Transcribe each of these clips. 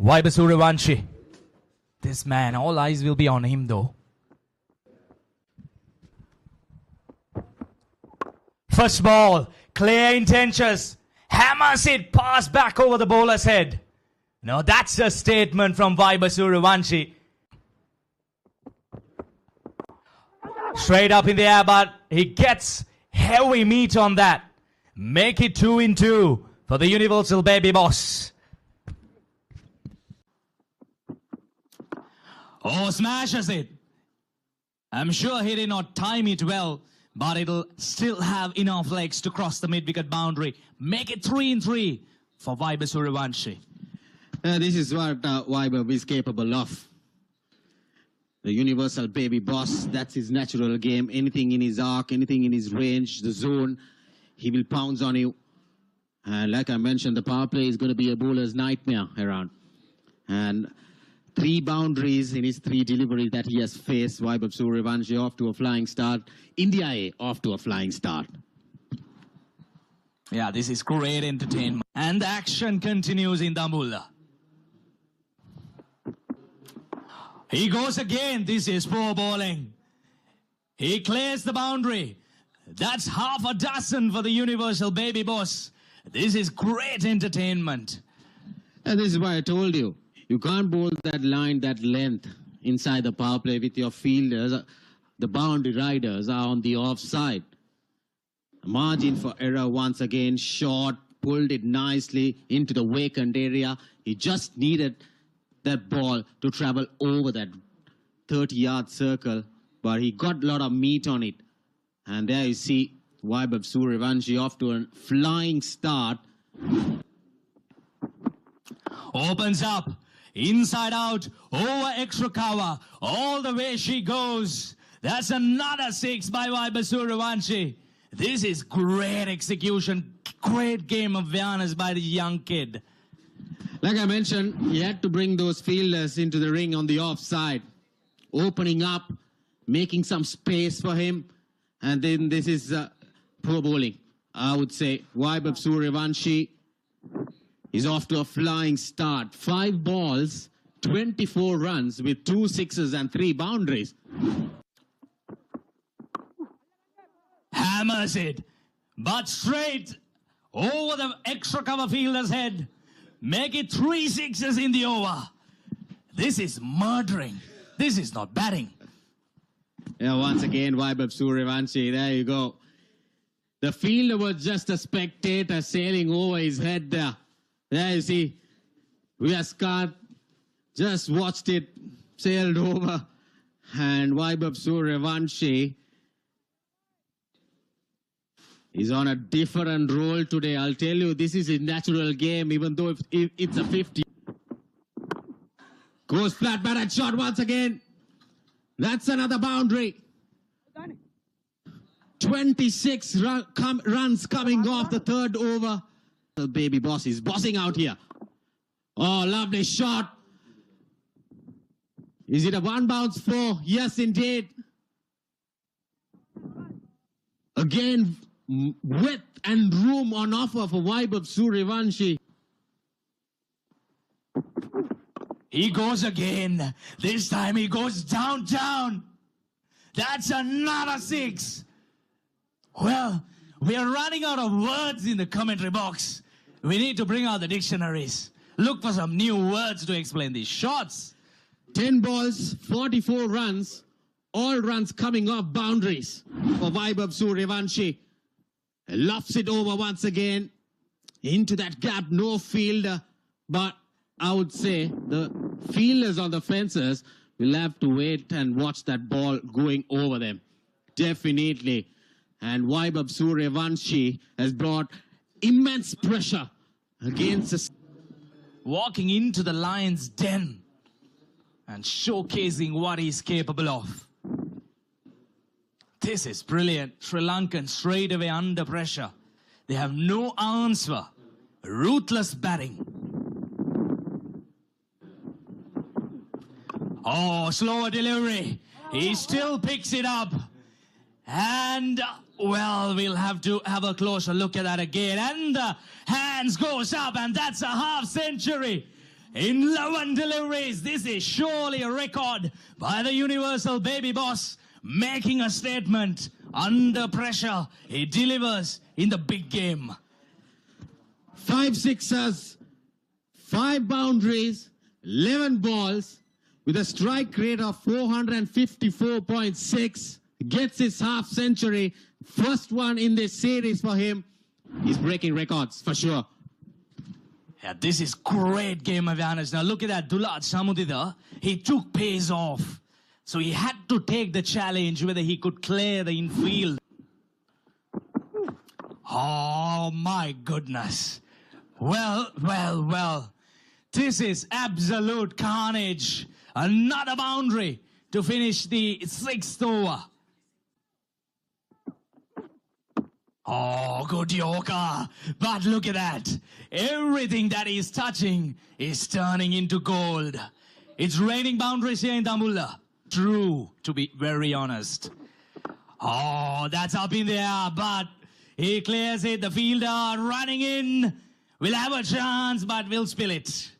Vaibhav Suryavanshi. This man, all eyes will be on him though. First ball, clear intentions. Hammers it, pass back over the bowler's head. Now that's a statement from Vaibhav Suryavanshi. Straight up in the air, but he gets heavy meat on that. Make it 2-2 for the Universal Baby Boss. Oh, smashes it. I'm sure he did not time it well, but it'll still have enough legs to cross the mid-wicket boundary. Make it 3-3 for Vaibhav Suryavanshi. This is what Vaibhav is capable of. The Universal Baby Boss, that's his natural game. Anything in his arc, anything in his range, the zone, he will pounce on you. And like I mentioned, the power play is going to be a bowler's nightmare around. And 3 boundaries in his 3 deliveries that he has faced. Vaibhav Suryavanshi off to a flying start. India A off to a flying start. Yeah, this is great entertainment. And the action continues in Dambulla. He goes again. This is poor bowling. He clears the boundary. That's half a dozen for the Universal Baby Boss. This is great entertainment. And this is why I told you. You can't bowl that line, that length inside the power play with your fielders. The boundary riders are on the offside. Margin for error once again. Short, pulled it nicely into the vacant area. He just needed that ball to travel over that 30-yard circle, but he got a lot of meat on it. And there you see Vaibhav Suryavanshi off to a flying start. Opens up, inside out, over extra cover, all the way she goes. That's another 6 by Vaibhav Suryavanshi. This is great execution, great game of awareness by the young kid. Like I mentioned, he had to bring those fielders into the ring on the offside, opening up, making some space for him. And then this is poor bowling, I would say. Vaibhav Suryavanshi is off to a flying start. 5 balls, 24 runs with 2 sixes and 3 boundaries. Hammers it, but straight over the extra cover fielder's head. Make it 3 sixes in the over. This is murdering. This is not batting. Yeah, once again, Vaibhav Suryavanshi, there you go. The fielder was just a spectator sailing over his head there. There you see, Vyaskat just watched it, sailed over. And Vaibhav Suryavanshi is on a different role today. I'll tell you, this is a natural game, even though if it's a 50. Goes flat batted shot once again. That's another boundary. 26 runs coming off the 3rd over. The Baby Boss is bossing out here. Oh, lovely shot. Is it a 1 bounce 4? Yes, indeed. Again, width and room on offer for Vaibhav Suryavanshi. He goes again. This time he goes down. That's another 6. Well, we are running out of words in the commentary box. We need to bring out the dictionaries. Look for some new words to explain these shots. 10 balls, 44 runs. All runs coming off boundaries for Vaibhav Suryavanshi. Lofts it over once again. Into that gap, no fielder. But I would say the fielders on the fences will have to wait and watch that ball going over them. Definitely. And Vaibhav Suryavanshi has brought immense pressure against us. Walking into the lion's den and showcasing what he's capable of. This is brilliant. Sri Lankan straight away under pressure. They have no answer. Ruthless batting. Oh, slower delivery. He still picks it up. And, well, we'll have to have a closer look at that again. And the hands goes up, and that's a half century. in 11 deliveries. This is surely a record by the universal baby boss, making a statement. Under pressure, he delivers in the big game. 5 sixes, 5 boundaries, 11 balls with a strike rate of 454.6. Gets his half century. First one in this series for him. He's breaking records for sure. Yeah, this is great game awareness. Now look at that, Dulad Samudida. He took pace off. So he had to take the challenge whether he could clear the infield. Oh my goodness. Well. This is absolute carnage. Another boundary to finish the 6th over. Oh, good Yorker. But look at that. Everything that he's touching is turning into gold. It's raining boundaries here in Dambulla. True, to be very honest. Oh, that's up in the air, but he clears it. The fielder running in. We'll have a chance, but we'll spill it.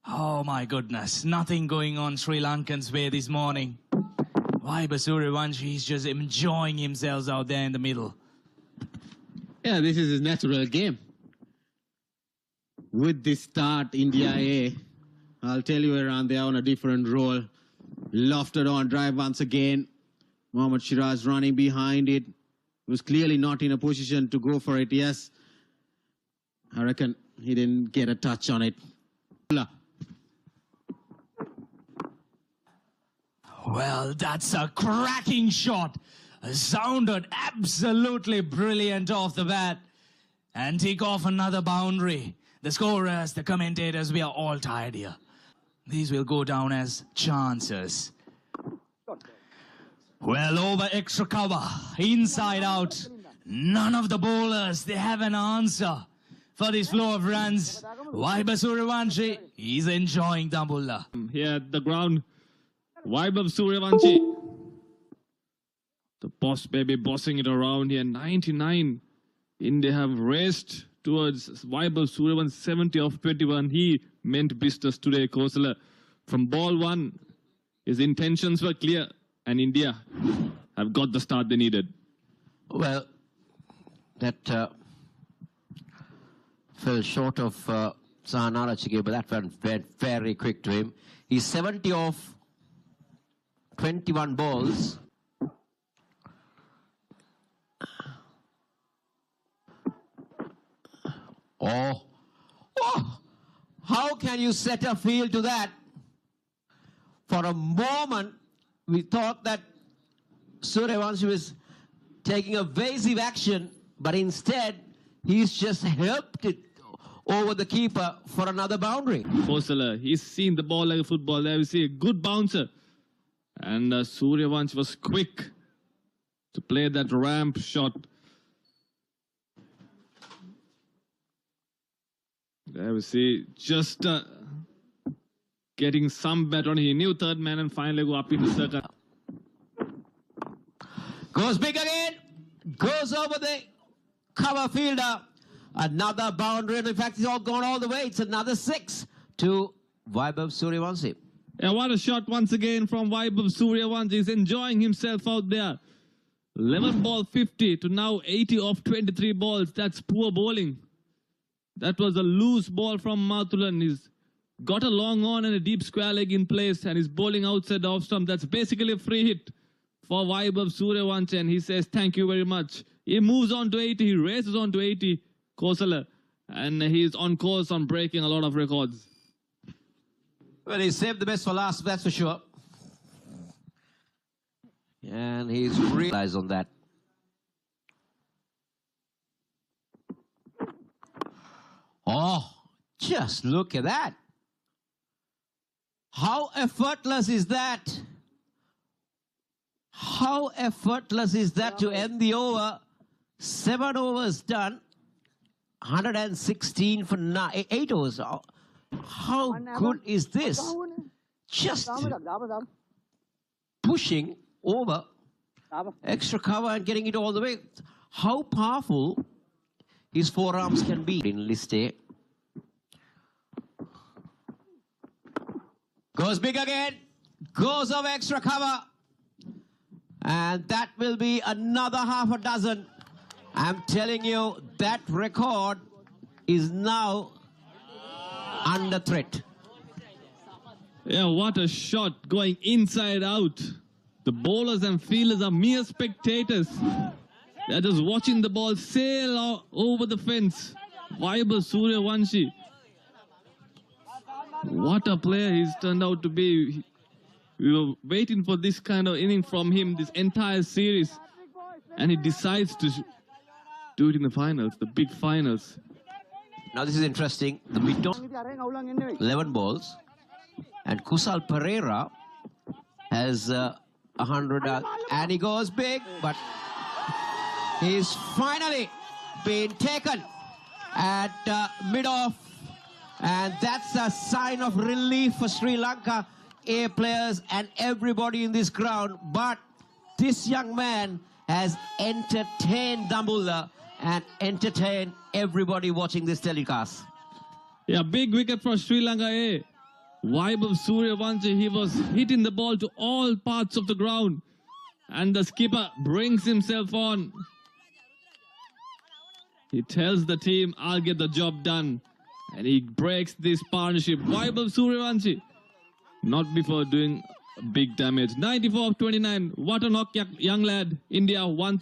Oh my goodness. Nothing going on Sri Lankan's way this morning. Vaibhav Suryavanshi is just enjoying himself out there in the middle. Yeah, this is his natural game. With this start, India A, I'll tell you around there on a different role. Lofted on drive once again. Mohammad Shiraz running behind it. Was clearly not in a position to go for it. Yes, I reckon he didn't get a touch on it. Well, that's a cracking shot. Sounded absolutely brilliant off the bat. And take off another boundary. The scorers, the commentators, we are all tired here. These will go down as chances. Well, over extra cover, inside out. None of the bowlers, they have an answer for this flow of runs. Vaibhav Suryavanshi, he's enjoying Dambulla. Here at the ground, Vaibhav Suryavanshi. The boss baby bossing it around here. 99. India have raced towards Vaibhav Suryavanshi 70 of 21. He meant business today, Kosala. From ball 1, his intentions were clear, and India have got the start they needed. Well, that fell short of Sahanara Chige, but that went very quick to him. He's 70 of 21 balls. Oh, how can you set a field to that? For a moment, we thought that Suryavanshi was taking evasive action, but instead, he's just helped it over the keeper for another boundary. Kosala, he's seen the ball like a football. There we see a good bouncer. And Suryavanshi was quick to play that ramp shot. There we see just getting some bet on. He knew third man and finally go up in the circle. Goes big again. Goes over the cover fielder. Another boundary. And in fact, it's all gone all the way. It's another 6 to Vaibhav Suryavanshi. And what a shot once again from Vaibhav Suryavanshi. He's enjoying himself out there. 11 ball 50 to now 80 off 23 balls. That's poor bowling. That was a loose ball from Mathulan. He's got a long on and a deep square leg in place, and he's bowling outside the off stump. That's basically a free hit for Vaibhav Suryavanshi, and he says thank you very much. He moves on to 80. He races on to 80, Kosala, and he's on course on breaking a lot of records. Well, he saved the best for last, that's for sure. And he's realized on that. Oh, just look at that. How effortless is that? How effortless is that to end the over? 7 overs done. 116 for 8 overs. How good is this? Just pushing over extra cover and getting it all the way. How powerful his forearms can be in list A. Goes big again. Goes over extra cover. And that will be another half a dozen. I'm telling you, that record is now under threat. Yeah, what a shot going inside out. The bowlers and fielders are mere spectators. They're just watching the ball sail over the fence. Vaibhav Suryavanshi. What a player he's turned out to be. We were waiting for this kind of inning from him this entire series. And he decides to do it in the finals, the big finals. Now this is interesting. The mid-on 11 balls. And Kusal Pereira has 100. And he goes big, but he's finally been taken at mid-off. And that's a sign of relief for Sri Lanka A players and everybody in this ground. But this young man has entertained Dambulla and entertained everybody watching this telecast. Yeah, big wicket for Sri Lanka A. Vaibhav Suryavanshi, he was hitting the ball to all parts of the ground. And the skipper brings himself on. He tells the team, I'll get the job done. And he breaks this partnership. Vaibhav Suryavanshi, not before doing big damage. 94 of 29. What a knock, young lad. India 1.